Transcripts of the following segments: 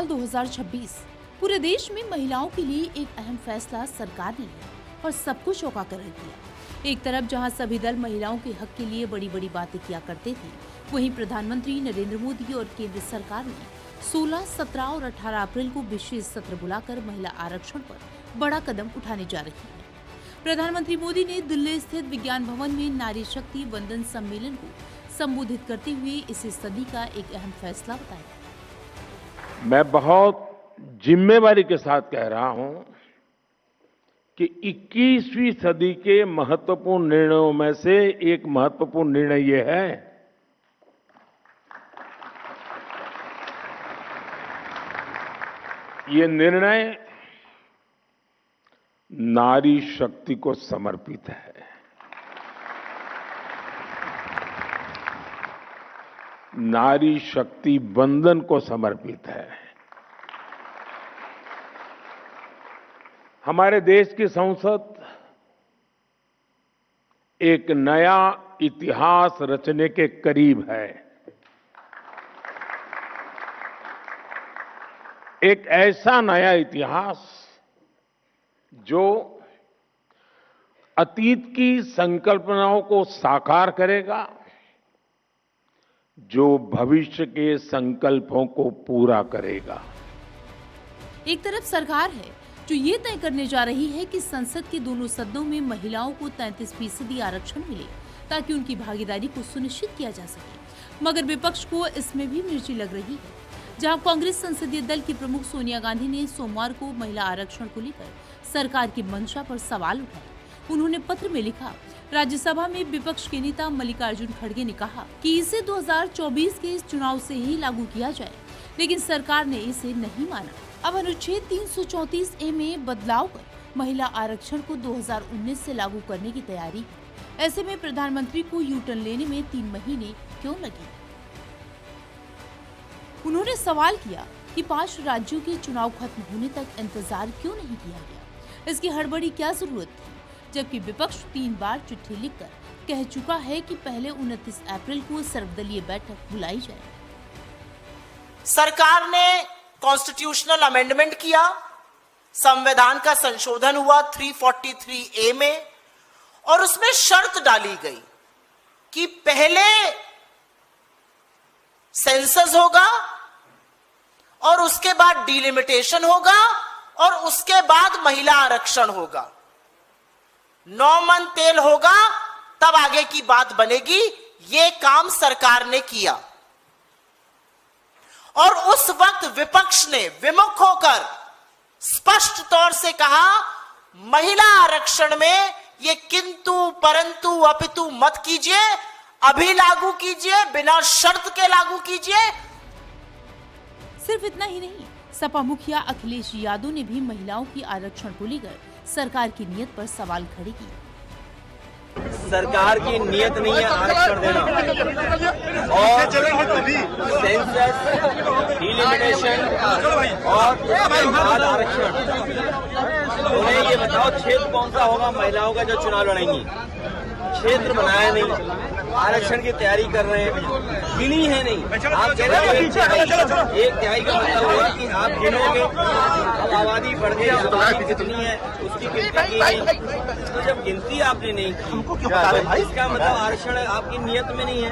साल 2026 पूरे देश में महिलाओं के लिए एक अहम फैसला सरकार ने लिया और सबको चौंका कर रख दिया। एक तरफ जहां सभी दल महिलाओं के हक के लिए बड़ी बड़ी बातें किया करते थे, वहीं प्रधानमंत्री नरेंद्र मोदी और केंद्र सरकार ने 16, 17 और 18 अप्रैल को विशेष सत्र बुलाकर महिला आरक्षण पर बड़ा कदम उठाने जा रही है। प्रधानमंत्री मोदी ने दिल्ली स्थित विज्ञान भवन में नारी शक्ति वंदन सम्मेलन को संबोधित करते हुए इसे सदी का एक अहम फैसला बताया। मैं बहुत जिम्मेवारी के साथ कह रहा हूं कि 21वीं सदी के महत्वपूर्ण निर्णयों में से एक महत्वपूर्ण निर्णय ये है ये निर्णय नारी शक्ति को समर्पित है। नारी शक्ति वंदन को समर्पित है। हमारे देश की संसद एक नया इतिहास रचने के करीब है। एक ऐसा नया इतिहास जो अतीत की संकल्पनाओं को साकार करेगा, जो भविष्य के संकल्पों को पूरा करेगा। एक तरफ सरकार है जो ये तय करने जा रही है कि संसद के दोनों सदनों में महिलाओं को 33% आरक्षण मिले ताकि उनकी भागीदारी को सुनिश्चित किया जा सके, मगर विपक्ष को इसमें भी मिर्ची लग रही है। जहां कांग्रेस संसदीय दल की प्रमुख सोनिया गांधी ने सोमवार को महिला आरक्षण को लेकर सरकार की मंशा पर सवाल उठाए। उन्होंने पत्र में लिखा, राज्यसभा में विपक्ष के नेता मल्लिकार्जुन खड़गे ने कहा कि इसे 2024 के इस चुनाव से ही लागू किया जाए, लेकिन सरकार ने इसे नहीं माना। अब अनुच्छेद 334A में बदलाव कर महिला आरक्षण को 2019 से लागू करने की तैयारी है। ऐसे में प्रधानमंत्री को यू टर्न लेने में 3 महीने क्यों लगे? उन्होंने सवाल किया कि 5 राज्यों के चुनाव खत्म होने तक इंतजार क्यों नहीं किया गया? इसकी हड़बड़ी क्या जरूरत थी? जबकि विपक्ष 3 बार चिट्ठी लिखकर कह चुका है कि पहले 29 अप्रैल को सर्वदलीय बैठक बुलाई जाए। सरकार ने कॉन्स्टिट्यूशनल अमेंडमेंट किया, संविधान का संशोधन हुआ 343A में, और उसमें शर्त डाली गई कि पहले सेंसस होगा और उसके बाद डिलिमिटेशन होगा और उसके बाद महिला आरक्षण होगा। 9 मन तेल होगा तब आगे की बात बनेगी। ये काम सरकार ने किया और उस वक्त विपक्ष ने विमुख होकर स्पष्ट तौर से कहा, महिला आरक्षण में ये किंतु परंतु अपितु मत कीजिए, अभी लागू कीजिए, बिना शर्त के लागू कीजिए। सिर्फ इतना ही नहीं, सपा मुखिया अखिलेश यादव ने भी महिलाओं की आरक्षण को लेकर सरकार की नीयत पर सवाल खड़े किए। सरकार की नीयत नहीं है आरक्षण देना, और सेंसस, डिलिमिटेशन और बाद आरक्षण। उन्हें ये बताओ क्षेत्र कौन सा होगा महिलाओं का जो चुनाव लड़ेंगी? क्षेत्र बनाया नहीं, आरक्षण की तैयारी कर रहे हैं, गिनी है नहीं। आप कह रहे हैं 1/3 का मतलब हुआ कि आप गिनोगे, अब आबादी बढ़ गई, आबादी कितनी है उसकी गिनती की नहीं। तो जब गिनती आपने नहीं की, इसका मतलब आरक्षण आपकी नियत में नहीं है।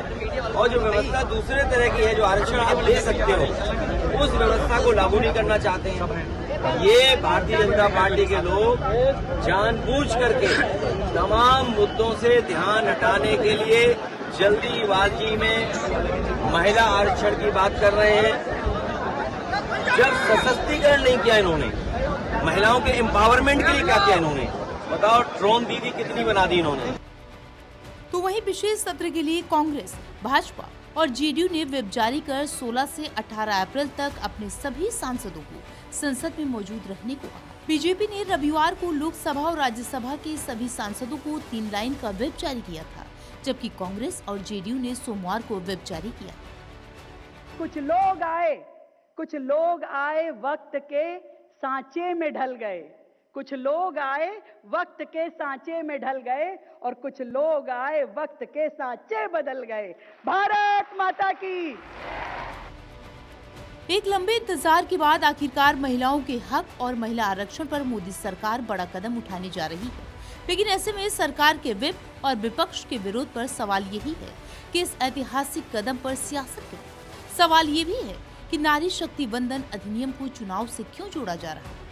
और जो व्यवस्था दूसरे तरह की है, जो आरक्षण आप ले सकते हो, उस व्यवस्था को लागू नहीं करना चाहते हैं। ये भारतीय जनता पार्टी के लोग जानबूझ करके तमाम मुद्दों से ध्यान हटाने के लिए जल्दीबाजी में महिला आरक्षण की बात कर रहे हैं। जब सशक्तिकरण नहीं किया इन्होंने, महिलाओं के एम्पावरमेंट के लिए क्या किया इन्होंने? बताओ, ड्रोन दीदी कितनी बना दी इन्होंने। तो वहीं विशेष सत्र के लिए कांग्रेस, भाजपा और जेडीयू ने व्हिप जारी कर 16 से 18 अप्रैल तक अपने सभी सांसदों को संसद में मौजूद रहने को कहा। बीजेपी ने रविवार को लोकसभा और राज्यसभा के सभी सांसदों को 3 लाइन का व्हिप जारी किया था, जबकि कांग्रेस और जेडीयू ने सोमवार को व्हिप जारी किया। कुछ लोग आए वक्त के सांचे में ढल गए, कुछ लोग आए वक्त के सांचे में ढल गए और कुछ लोग आए वक्त के सांचे बदल गए। भारत माता की। एक लंबे इंतजार के बाद आखिरकार महिलाओं के हक और महिला आरक्षण पर मोदी सरकार बड़ा कदम उठाने जा रही है। लेकिन ऐसे में सरकार के विप और विपक्ष के विरोध पर सवाल यही है कि इस ऐतिहासिक कदम पर सियासत क्यों? सवाल ये भी है कि नारी शक्ति वंदन अधिनियम को चुनाव से क्यों जोड़ा जा रहा है?